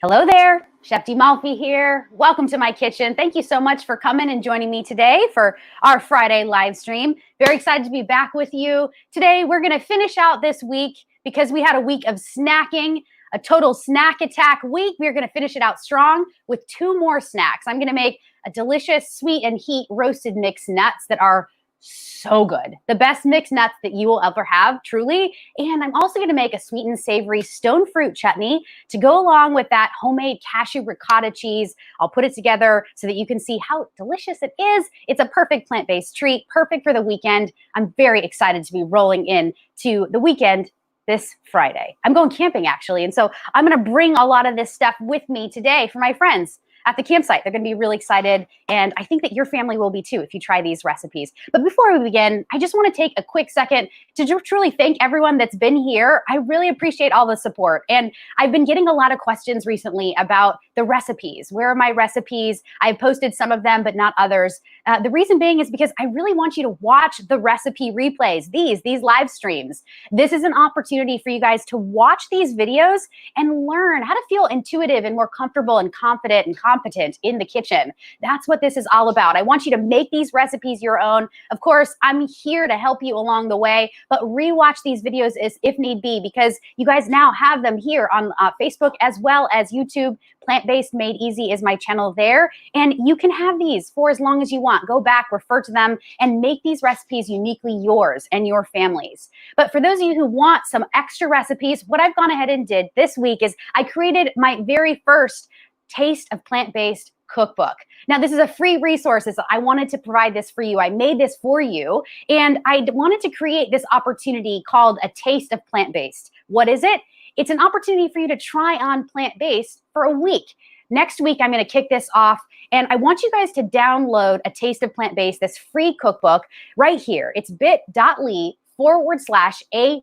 Hello there, Chef Malfi here. Welcome to my kitchen. Thank you so much for coming and joining me today for our Friday live stream. Very excited to be back with you. Today, we're gonna finish out this week because we had a week of snacking, a total snack attack week. We're gonna finish it out strong with 2 more snacks. I'm gonna make a delicious sweet and heat roasted mixed nuts that are so good. The best mixed nuts that you will ever have, truly. And I'm also gonna make a sweet and savory stone fruit chutney to go along with that homemade cashew ricotta cheese. I'll put it together so that you can see how delicious it is. It's a perfect plant-based treat, perfect for the weekend. I'm very excited to be rolling in to the weekend this Friday. I'm going camping actually. And so I'm gonna bring a lot of this stuff with me today for my friends at the campsite. They're gonna be really excited. And I think that your family will be too if you try these recipes. But before we begin, I just wanna take a quick second to truly thank everyone that's been here. I really appreciate all the support. And I've been getting a lot of questions recently about the recipes. Where are my recipes? I've posted some of them, but not others. The reason being is because I really want you to watch the recipe replays, these live streams. This is an opportunity for you guys to watch these videos and learn how to feel intuitive and more comfortable and confident and competent in the kitchen. That's what this is all about. I want you to make these recipes your own. Of course, I'm here to help you along the way, but rewatch these videos if need be, because you guys now have them here on Facebook as well as YouTube. Plant-Based Made Easy is my channel there. And you can have these for as long as you want. Go back, refer to them, and make these recipes uniquely yours and your family's. But for those of you who want some extra recipes, what I've gone ahead and did this week is I created my very first Taste of Plant-Based cookbook. Now, this is a free resource. I wanted to provide this for you. I made this for you, and I wanted to create this opportunity called a Taste of Plant-Based. What is it? It's an opportunity for you to try on plant-based for a week. Next week, I'm going to kick this off, and I want you guys to download a Taste of Plant-Based, this free cookbook right here. It's bit.ly/a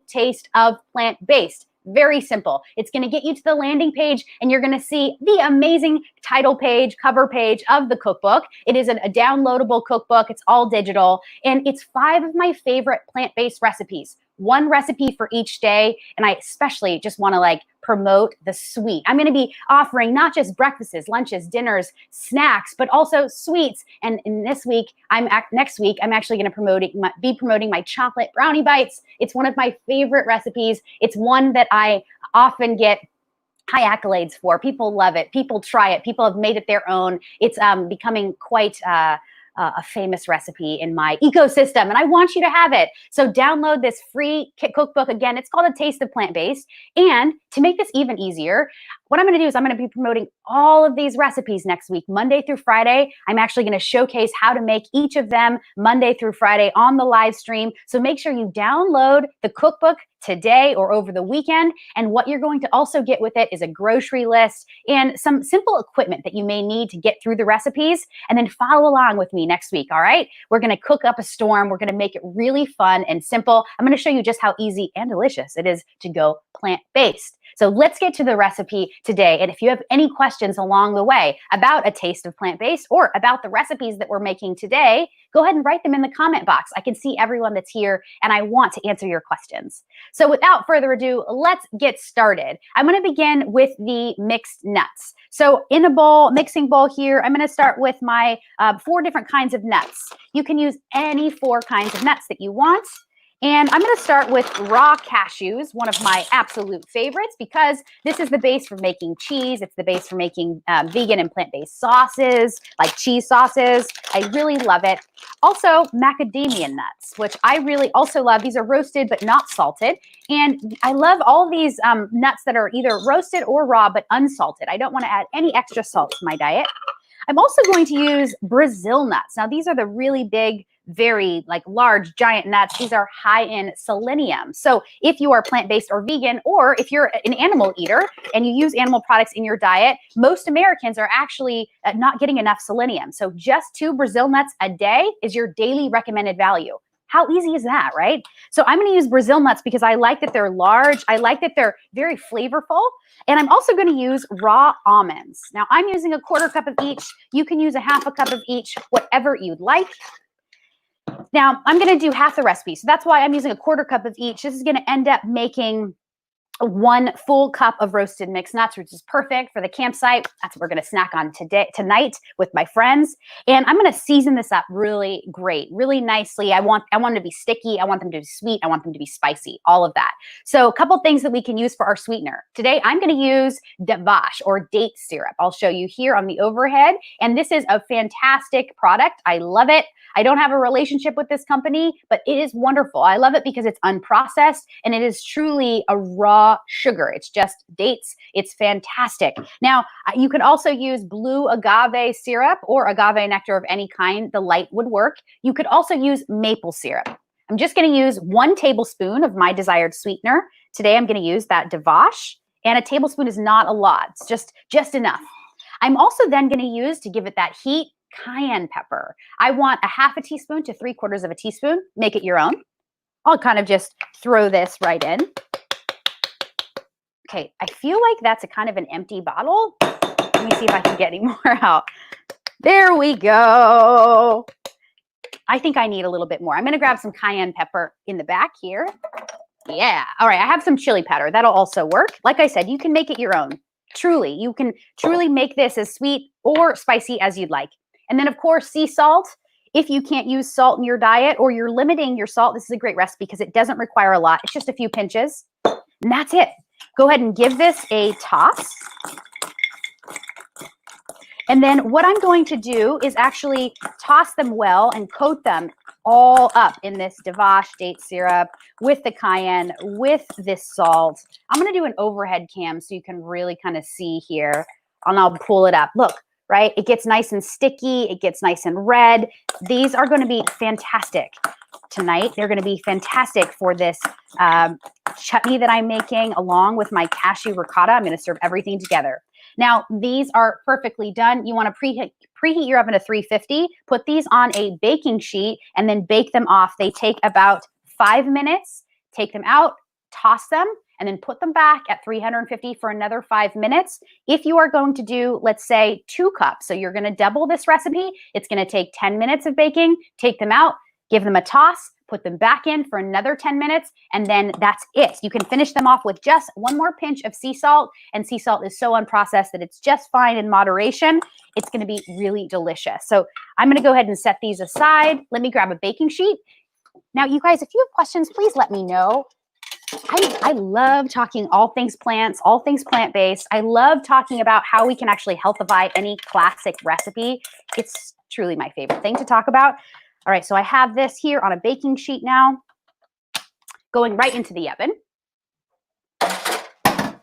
taste of plant-based. Very simple. It's going to get you to the landing page, and you're going to see the amazing title page, cover page of the cookbook. It is a downloadable cookbook. It's all digital, and it's 5 of my favorite plant-based recipes. 1 recipe for each day, and I especially just want to promote the sweet. I'm going to be offering not just breakfasts, lunches, dinners, snacks, but also sweets. And in this week, next week, I'm actually going to be promoting my chocolate brownie bites. It's one of my favorite recipes. It's one that I often get high accolades for. People love it. People try it. People have made it their own. It's becoming quite a famous recipe in my ecosystem, and I want you to have it. So download this free cookbook. Again, it's called A Taste of Plant-Based. And to make this even easier, what I'm going to do is I'm going to be promoting all of these recipes next week, Monday through Friday. I'm actually going to showcase how to make each of them Monday through Friday on the live stream. So make sure you download the cookbook today or over the weekend. And what you're going to also get with it is a grocery list and some simple equipment that you may need to get through the recipes, and then follow along with me next week, all right? We're going to cook up a storm. We're going to make it really fun and simple. I'm going to show you just how easy and delicious it is to go plant-based. So let's get to the recipe today. And if you have any questions along the way about A Taste of Plant-Based or about the recipes that we're making today, go ahead and write them in the comment box. I can see everyone that's here, and I want to answer your questions. So without further ado, let's get started. I'm going to begin with the mixed nuts. So in a bowl, mixing bowl here, I'm going to start with my 4 different kinds of nuts. You can use any 4 kinds of nuts that you want. And I'm going to start with raw cashews, one of my absolute favorites, because this is the base for making cheese. It's the base for making vegan and plant-based sauces, like cheese sauces. I really love it. Also, macadamia nuts, which I really also love. These are roasted but not salted. And I love all of these nuts that are either roasted or raw but unsalted. I don't want to add any extra salt to my diet. I'm also going to use Brazil nuts. Now, these are the really big, very large, giant nuts. These are high in selenium. So if you are plant-based or vegan, or if you're an animal eater and you use animal products in your diet, most Americans are actually not getting enough selenium. So just 2 Brazil nuts a day is your daily recommended value. How easy is that, right? So I'm going to use Brazil nuts because I like that they're large. I like that they're very flavorful. And I'm also going to use raw almonds. Now, I'm using a 1/4 cup of each. You can use a 1/2 cup of each, whatever you'd like. Now, I'm going to do half the recipe. So that's why I'm using a 1/4 cup of each. This is going to end up making 1 full cup of roasted mixed nuts, which is perfect for the campsite. That's what we're going to snack on tonight with my friends. And I'm going to season this up really great, really nicely. I want them to be sticky. I want them to be sweet. I want them to be spicy, all of that. So a couple things that we can use for our sweetener. Today, I'm going to use Devash or date syrup. I'll show you here on the overhead. And this is a fantastic product. I love it. I don't have a relationship with this company, but it is wonderful. I love it because it's unprocessed and it is truly a raw sugar. It's just dates. It's fantastic. Now, you could also use blue agave syrup or agave nectar of any kind. The light would work. You could also use maple syrup. I'm just going to use 1 tablespoon of my desired sweetener. Today, I'm going to use that Devash, and a tablespoon is not a lot. It's just enough. I'm also then going to use, to give it that heat, cayenne pepper. I want a 1/2 teaspoon to 3/4 of a teaspoon. Make it your own. I'll kind of just throw this right in. Okay, I feel like that's a kind of an empty bottle. Let me see if I can get any more out. There we go. I think I need a little bit more. I'm going to grab some cayenne pepper in the back here. Yeah. All right, I have some chili powder. That'll also work. Like I said, you can make it your own. Truly, you can truly make this as sweet or spicy as you'd like. And then, of course, sea salt. If you can't use salt in your diet or you're limiting your salt, this is a great recipe because it doesn't require a lot. It's just a few pinches. And that's it. Go ahead and give this a toss. And then what I'm going to do is actually toss them well and coat them all up in this Devash date syrup with the cayenne, with this salt. I'm going to do an overhead cam so you can really kind of see here. And I'll pull it up. Look, right? It gets nice and sticky. It gets nice and red. These are going to be fantastic tonight. They're going to be fantastic for this chutney that I'm making along with my cashew ricotta. I'm going to serve everything together. Now, these are perfectly done. You want to preheat your oven to 350. Put these on a baking sheet and then bake them off. They take about 5 minutes. Take them out, toss them, and then put them back at 350 for another 5 minutes. If you are going to do, let's say, 2 cups, so you're going to double this recipe, it's going to take 10 minutes of baking. Take them out, give them a toss, put them back in for another 10 minutes, and then that's it. You can finish them off with just 1 more pinch of sea salt, and sea salt is so unprocessed that it's just fine in moderation. It's going to be really delicious. So I'm going to go ahead and set these aside. Let me grab a baking sheet. Now, you guys, if you have questions, please let me know. I love talking all things plants, all things plant-based. I love talking about how we can actually healthify any classic recipe. It's truly my favorite thing to talk about. All right, so I have this here on a baking sheet now, going right into the oven.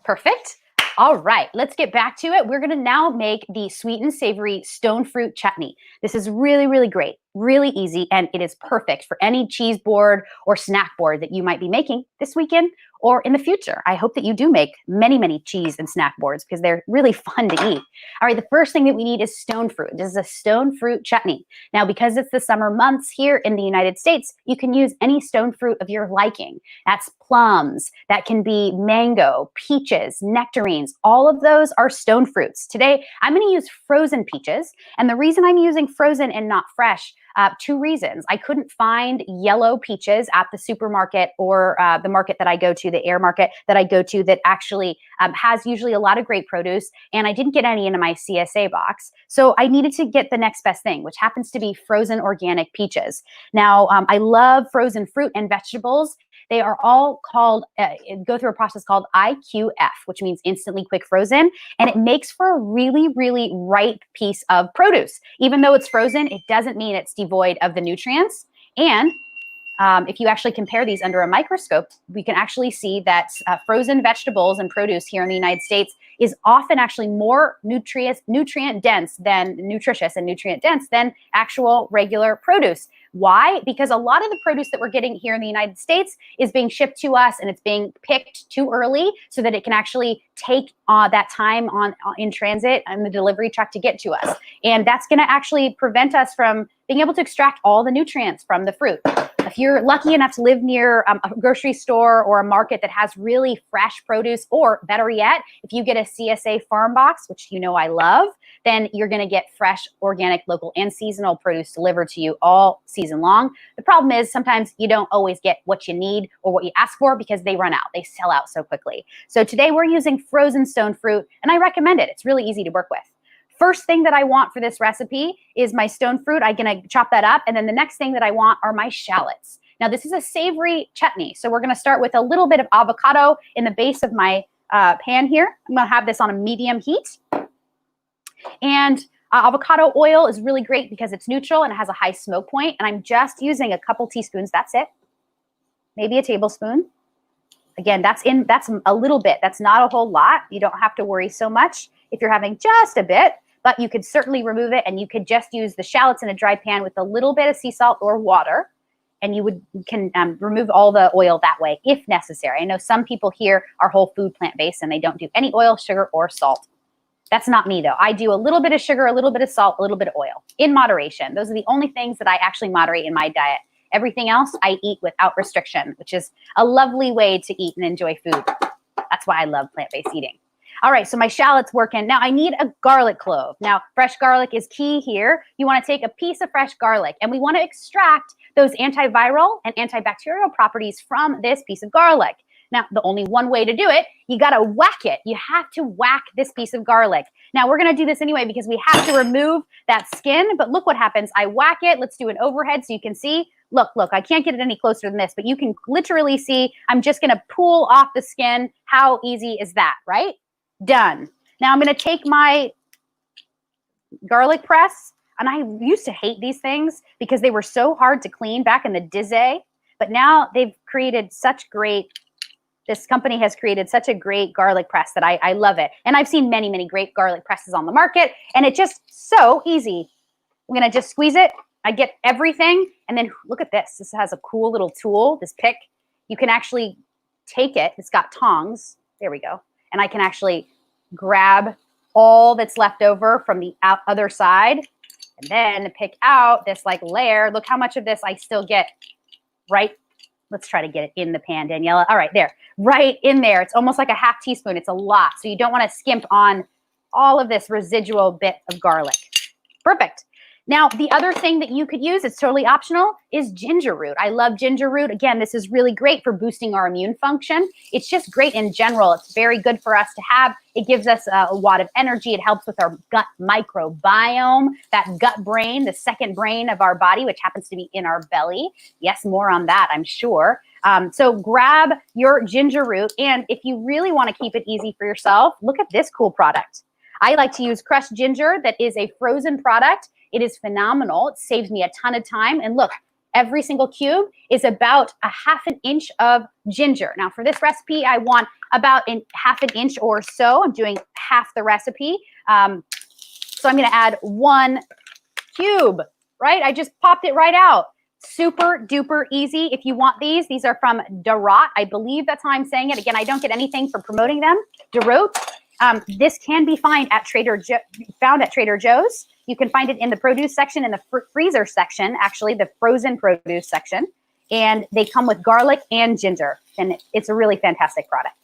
Perfect. All right, let's get back to it. We're gonna now make the sweet and savory stone fruit chutney. This is really, really great, really easy, and it is perfect for any cheese board or snack board that you might be making this weekend or in the future. I hope that you do make many, many cheese and snack boards because they're really fun to eat. All right, the first thing that we need is stone fruit. This is a stone fruit chutney. Now, because it's the summer months here in the United States, you can use any stone fruit of your liking. That's plums, that can be mango, peaches, nectarines. All of those are stone fruits. Today, I'm going to use frozen peaches. And the reason I'm using frozen and not fresh, 2 reasons. I couldn't find yellow peaches at the supermarket or the market that I go to, the air market that I go to that actually has usually a lot of great produce. And I didn't get any into my CSA box. So I needed to get the next best thing, which happens to be frozen organic peaches. Now, I love frozen fruit and vegetables. They are all called, go through a process called IQF, which means instantly quick frozen. And it makes for a really, really ripe piece of produce. Even though it's frozen, it doesn't mean it's devoid of the nutrients. And if you actually compare these under a microscope, we can actually see that frozen vegetables and produce here in the United States is often actually more nutrient dense than nutritious and nutrient dense than actual regular produce. Why? Because a lot of the produce that we're getting here in the United States is being shipped to us and it's being picked too early so that it can actually take that time in transit and the delivery truck to get to us. And that's going to actually prevent us from being able to extract all the nutrients from the fruit. If you're lucky enough to live near a grocery store or a market that has really fresh produce, or better yet, if you get a CSA farm box, which you know I love, then you're going to get fresh, organic, local, and seasonal produce delivered to you all season long. The problem is sometimes you don't always get what you need or what you ask for because they run out. They sell out so quickly. So today we're using frozen stone fruit, and I recommend it. It's really easy to work with. First thing that I want for this recipe is my stone fruit. I'm going to chop that up. And then the next thing that I want are my shallots. Now, this is a savory chutney. So we're going to start with a little bit of avocado in the base of my pan here. I'm going to have this on a medium heat. And avocado oil is really great because it's neutral and it has a high smoke point. And I'm just using a couple teaspoons. That's it. Maybe a tablespoon. Again, that's a little bit. That's not a whole lot. You don't have to worry so much if you're having just a bit. But you could certainly remove it, and you could just use the shallots in a dry pan with a little bit of sea salt or water, and you can remove all the oil that way if necessary. I know some people here are whole food plant-based and they don't do any oil, sugar, or salt. That's not me though. I do a little bit of sugar, a little bit of salt, a little bit of oil in moderation. Those are the only things that I actually moderate in my diet. Everything else I eat without restriction, which is a lovely way to eat and enjoy food. That's why I love plant-based eating. All right, so my shallot's working. Now I need a garlic clove. Now, fresh garlic is key here. You want to take a piece of fresh garlic, and we want to extract those antiviral and antibacterial properties from this piece of garlic. Now, the only one way to do it, you got to whack it. You have to whack this piece of garlic. Now, we're going to do this anyway because we have to remove that skin, but look what happens. I whack it. Let's do an overhead so you can see. Look, I can't get it any closer than this, but you can literally see I'm just going to pull off the skin. How easy is that, right? Done. Now I'm going to take my garlic press, and I used to hate these things because they were so hard to clean back in the day, but now they've created such great, this company has created such a great garlic press that I love it. And I've seen many, many great garlic presses on the market, and it's just so easy. I'm going to just squeeze it. I get everything, and then look at this. This has a cool little tool, this pick. You can actually take it. It's got tongs. There we go. And I can actually grab all that's left over from the other side and then pick out this like layer. Look how much of this I still get right. Let's try to get it in the pan, Daniela. All right, there, right in there. It's almost like a half teaspoon. It's a lot. So you don't want to skimp on all of this residual bit of garlic. Perfect. Now, the other thing that you could use, it's totally optional, is ginger root. I love ginger root. Again, this is really great for boosting our immune function. It's just great in general. It's very good for us to have. It gives us a lot of energy. It helps with our gut microbiome, that gut brain, the second brain of our body, which happens to be in our belly. Yes, more on that, I'm sure. So grab your ginger root, and if you really want to keep it easy for yourself, look at this cool product. I like to use crushed ginger that is a frozen product. It is phenomenal. It saves me a ton of time. And look, every single cube is about a ½ inch of ginger. Now for this recipe, I want about ½ inch or so. I'm doing half the recipe. So I'm going to add 1 cube, right? I just popped it right out. Super duper easy. If you want these are from Darot. I believe that's how I'm saying it. Again, I don't get anything for promoting them. Darot. This can be found at Trader Joe's. You can find it in the produce section, in the freezer section, actually the frozen produce section. And they come with garlic and ginger. And it's a really fantastic product.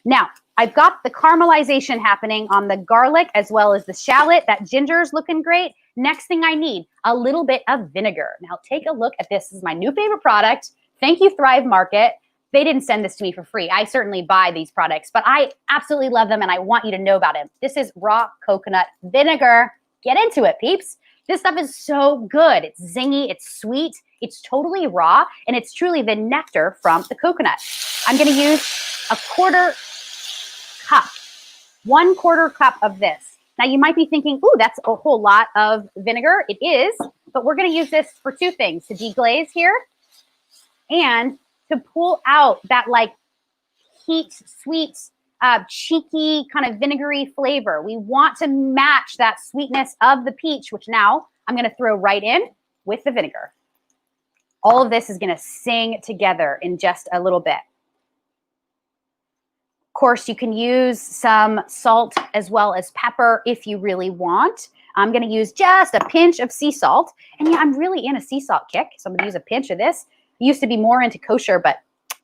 Now, I've got the caramelization happening on the garlic as well as the shallot. That ginger's looking great. Next thing I need, a little bit of vinegar. Now take a look at this. This is my new favorite product. Thank you, Thrive Market. They didn't send this to me for free. I certainly buy these products, but I absolutely love them and I want you to know about it. This is raw coconut vinegar. Get into it, peeps. This stuff is so good. It's zingy, it's sweet, it's totally raw, and it's truly the nectar from the coconut. I'm gonna use a 1/4 cup, 1/4 cup of this. Now you might be thinking, ooh, that's a whole lot of vinegar. It is, but we're gonna use this for 2 things, to deglaze here and to pull out that like heat, sweet, cheeky kind of vinegary flavor. We want to match that sweetness of the peach, which now I'm going to throw right in with the vinegar. All of this is going to sing together in just a little bit. Of course, you can use some salt as well as pepper if you really want. I'm going to use just a pinch of sea salt. And yeah, I'm really in a sea salt kick, so I'm going to use a pinch of this. used to be more into kosher, but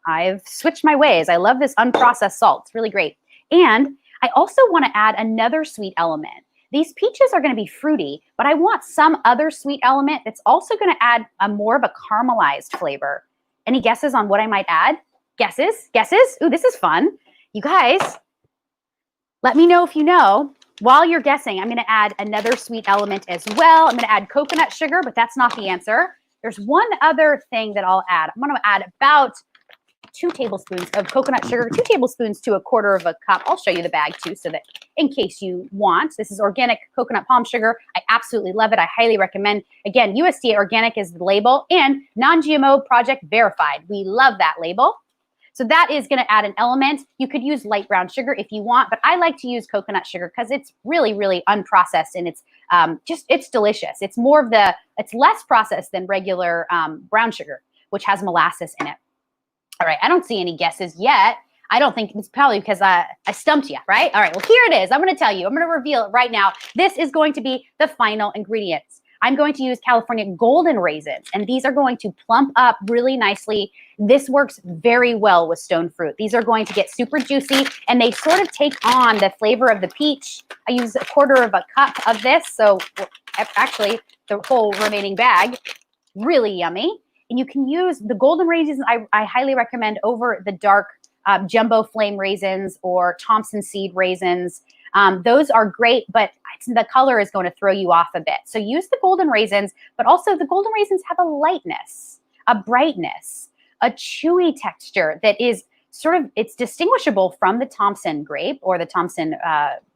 I've switched my ways. I love this unprocessed salt. It's really great. And I also want to add another sweet element. These peaches are going to be fruity, but I want some other sweet element that's also going to add a more of a caramelized flavor. Any guesses on what I might add? Guesses? Guesses? Ooh, this is fun. You guys, let me know if you know. While you're guessing, I'm going to add another sweet element as well. I'm going to add coconut sugar, but that's not the answer. There's one other thing that I'll add. I'm going to add about 2 tablespoons of coconut sugar, 2 tablespoons to 1/4 of a cup. I'll show you the bag too, so that in case you want. This is organic coconut palm sugar. I absolutely love it. I highly recommend. Again, USDA organic is the label, and non-GMO project verified. We love that label. So that is going to add an element. You could use light brown sugar if you want, but I like to use coconut sugar because it's really, really unprocessed, and it's it's delicious. It's more of it's less processed than regular brown sugar, which has molasses in it. All right, I don't see any guesses yet. I don't think it's probably because I stumped you, right? All right, well, here it is. I'm going to tell you. I'm going to reveal it right now. This is going to be the final ingredients. I'm going to use California golden raisins, and these are going to plump up really nicely. This works very well with stone fruit. These are going to get super juicy, and they sort of take on the flavor of the peach. I use 1/4 of a cup of this, so actually the whole remaining bag. Really yummy. And you can use the golden raisins. I highly recommend over the dark jumbo flame raisins or Thompson seed raisins. Those are great, but the color is going to throw you off a bit. So use the golden raisins, but also the golden raisins have a lightness, a brightness, a chewy texture that is sort of, it's distinguishable from the Thompson grape or the Thompson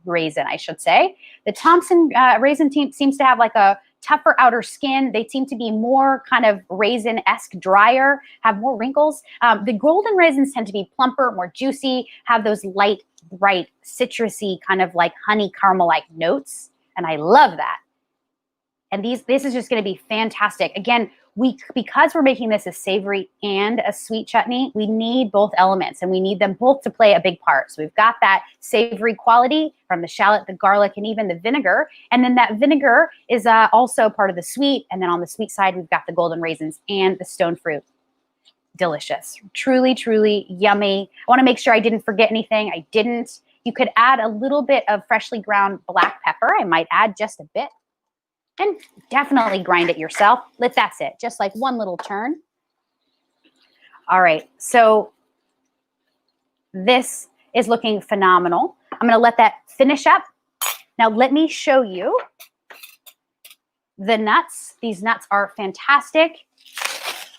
raisin, I should say. The Thompson raisin seems to have like a tougher outer skin. They seem to be more kind of raisin-esque, drier, have more wrinkles. The golden raisins tend to be plumper, more juicy, have those light, bright, citrusy, kind of like honey caramel-like notes. And I love that. And this is just going to be fantastic. Again, because we're making this a savory and a sweet chutney, we need both elements, and we need them both to play a big part. So we've got that savory quality from the shallot, the garlic, and even the vinegar. And then that vinegar is also part of the sweet. And then on the sweet side, we've got the golden raisins and the stone fruit. Delicious. Truly, truly yummy. I want to make sure I didn't forget anything. I didn't. You could add a little bit of freshly ground black pepper. I might add just a bit. And definitely grind it yourself. That's it. Just like one little turn. All right. So this is looking phenomenal. I'm going to let that finish up. Now let me show you the nuts. These nuts are fantastic.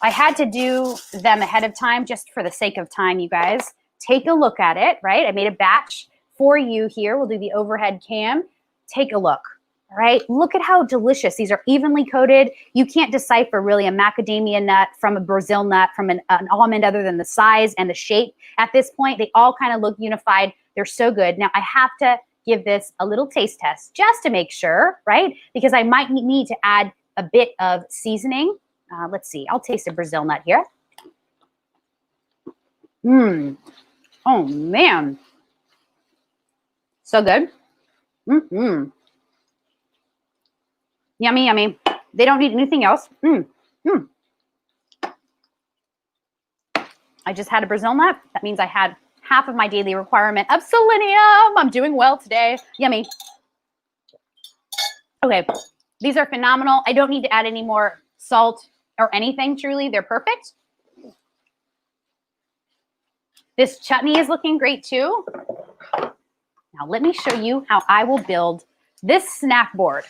I had to do them ahead of time just for the sake of time, you guys. Take a look at it, right? I made a batch for you here. We'll do the overhead cam. Take a look. All right, look at how delicious. These are evenly coated. You can't decipher really a macadamia nut from a Brazil nut from an almond other than the size and the shape. At this point, they all kind of look unified. They're so good. Now, I have to give this a little taste test just to make sure, right? Because I might need to add a bit of seasoning. Let's see. I'll taste a Brazil nut here. Oh, man. So good. Yummy, yummy. They don't need anything else. I just had a Brazil nut. That means I had half of my daily requirement of selenium. I'm doing well today. Yummy. Okay, these are phenomenal. I don't need to add any more salt or anything, truly. They're perfect. This chutney is looking great too. Now let me show you how I will build this snack board.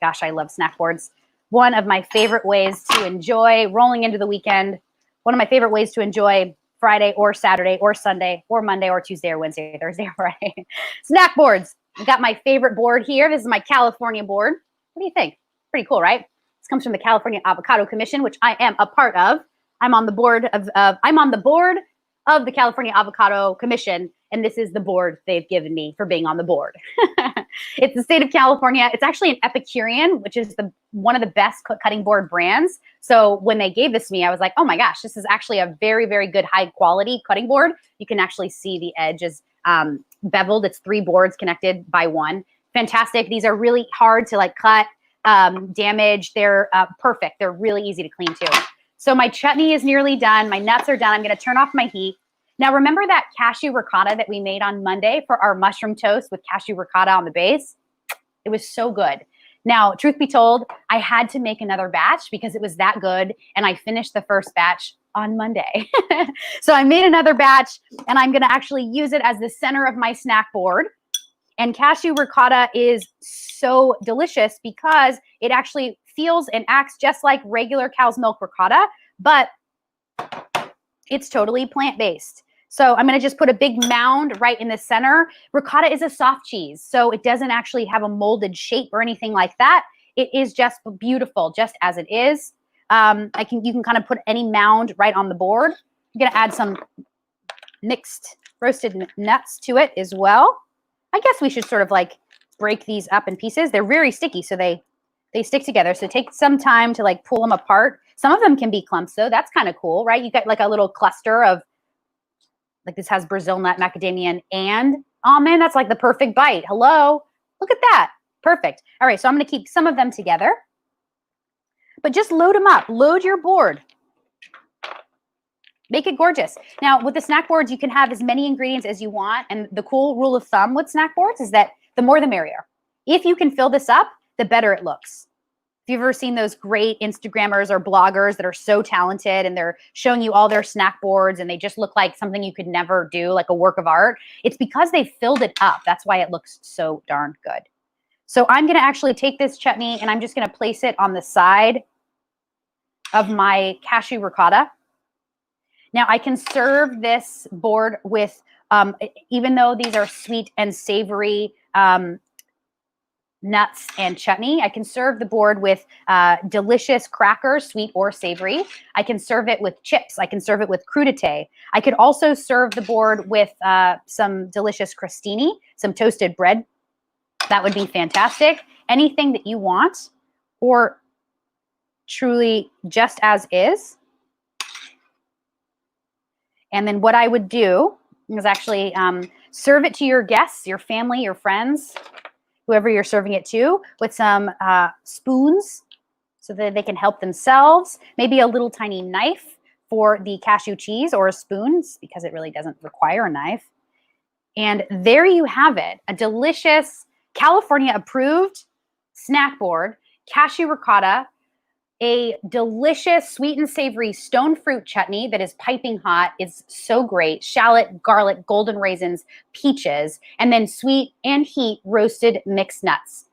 Gosh, I love snack boards. One of my favorite ways to enjoy rolling into the weekend. One of my favorite ways to enjoy Friday or Saturday or Sunday or Monday or Tuesday or Wednesday or Thursday or Friday. Snack boards. I've got my favorite board here. This is my California board. What do you think? Pretty cool, right? This comes from the California Avocado Commission, which I am a part of. I'm on the board of the California Avocado Commission, and this is the board they've given me for being on the board. It's the state of California. It's actually an Epicurean, which is one of the best cutting board brands. So when they gave this to me, I was like, oh my gosh, this is actually a very, very good high quality cutting board. You can actually see the edge is beveled. It's 3 boards connected by 1. Fantastic. These are really hard to like cut, damage. They're perfect. They're really easy to clean too. So my chutney is nearly done. My nuts are done. I'm going to turn off my heat. Now, remember that cashew ricotta that we made on Monday for our mushroom toast with cashew ricotta on the base? It was so good. Now, truth be told, I had to make another batch because it was that good, and I finished the first batch on Monday. So I made another batch, and I'm going to actually use it as the center of my snack board. And cashew ricotta is so delicious because it actually feels and acts just like regular cow's milk ricotta, but it's totally plant-based. So I'm going to just put a big mound right in the center. Ricotta is a soft cheese, so it doesn't actually have a molded shape or anything like that. It is just beautiful, just as it is. You can kind of put any mound right on the board. I'm going to add some mixed roasted nuts to it as well. I guess we should sort of like break these up in pieces. They're very sticky, so they stick together. So take some time to like pull them apart. Some of them can be clumps, though. That's kind of cool, right? You got like a little cluster of, like this has Brazil nut, macadamia, and almond. That's like the perfect bite. Hello? Look at that. Perfect. All right, so I'm going to keep some of them together. But just load them up. Load your board. Make it gorgeous. Now, with the snack boards, you can have as many ingredients as you want. And the cool rule of thumb with snack boards is that the more the merrier. If you can fill this up, the better it looks. If you've ever seen those great Instagrammers or bloggers that are so talented and they're showing you all their snack boards and they just look like something you could never do, like a work of art, it's because they filled it up. That's why it looks so darn good. So I'm going to actually take this chutney and I'm just going to place it on the side of my cashew ricotta. Now I can serve this board with, even though these are sweet and savory nuts and chutney, I can serve the board with delicious crackers, sweet or savory. I can serve it with chips. I can serve it with crudité. I could also serve the board with some delicious crostini, some toasted bread. That would be fantastic. Anything that you want, or truly just as is. And then what I would do is actually serve it to your guests, your family, your friends, whoever you're serving it to, with some spoons so that they can help themselves. Maybe a little tiny knife for the cashew cheese, or a spoon because it really doesn't require a knife. And there you have it, a delicious California approved snack board, cashew ricotta, a delicious sweet and savory stone fruit chutney that is piping hot. It's so great. Shallot, garlic, golden raisins, peaches, and then sweet and heat roasted mixed nuts.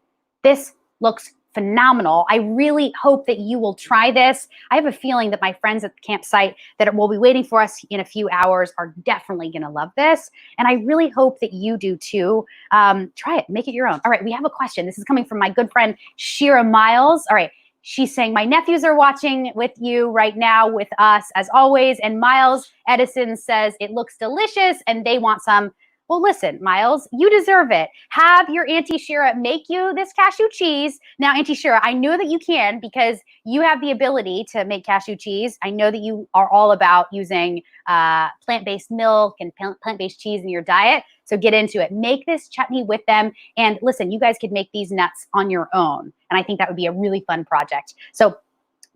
This looks phenomenal. I really hope that you will try this. I have a feeling that my friends at the campsite that will be waiting for us in a few hours are definitely going to love this. And I really hope that you do too. Try it. Make it your own. All right, we have a question. This is coming from my good friend, Shira Miles. All right. She's saying, my nephews are watching with you right now with us as always. And Miles Edison says it looks delicious and they want some. Well, listen, Miles, you deserve it. Have your Auntie Shira make you this cashew cheese. Now, Auntie Shira, I know that you can because you have the ability to make cashew cheese. I know that you are all about using plant-based milk and plant-based cheese in your diet. So get into it. Make this chutney with them. And listen, you guys could make these nuts on your own. And I think that would be a really fun project. So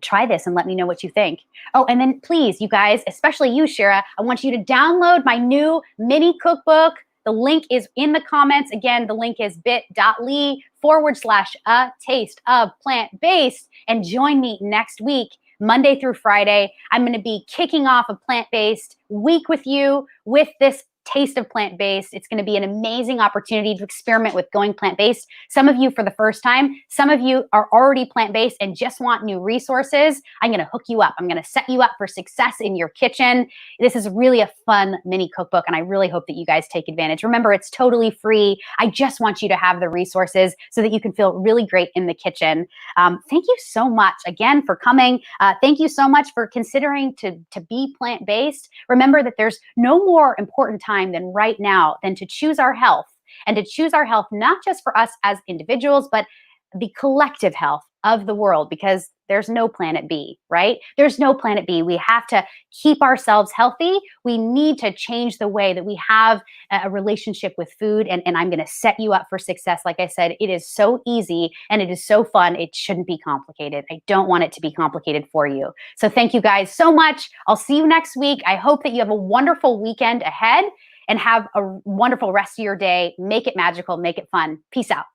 try this and let me know what you think. Oh, and then please, you guys, especially you, Shira, I want you to download my new mini cookbook. The link is in the comments. Again, the link is bit.ly/a-taste-of-plant-based. And join me next week, Monday through Friday. I'm going to be kicking off a plant-based week with you with this taste of plant-based. It's going to be an amazing opportunity to experiment with going plant-based. Some of you for the first time, some of you are already plant-based and just want new resources. I'm going to hook you up. I'm going to set you up for success in your kitchen. This is really a fun mini cookbook, and I really hope that you guys take advantage. Remember, it's totally free. I just want you to have the resources so that you can feel really great in the kitchen. Thank you so much again for coming. Thank you so much for considering to be plant-based. Remember that there's no more important time than right now than to choose our health, and to choose our health not just for us as individuals, but the collective health of the world, because there's There's no planet B, right? There's no planet B. We have to keep ourselves healthy. We need to change the way that we have a relationship with food. And I'm going to set you up for success. Like I said, it is so easy and it is so fun. It shouldn't be complicated. I don't want it to be complicated for you. So thank you guys so much. I'll see you next week. I hope that you have a wonderful weekend ahead and have a wonderful rest of your day. Make it magical, make it fun. Peace out.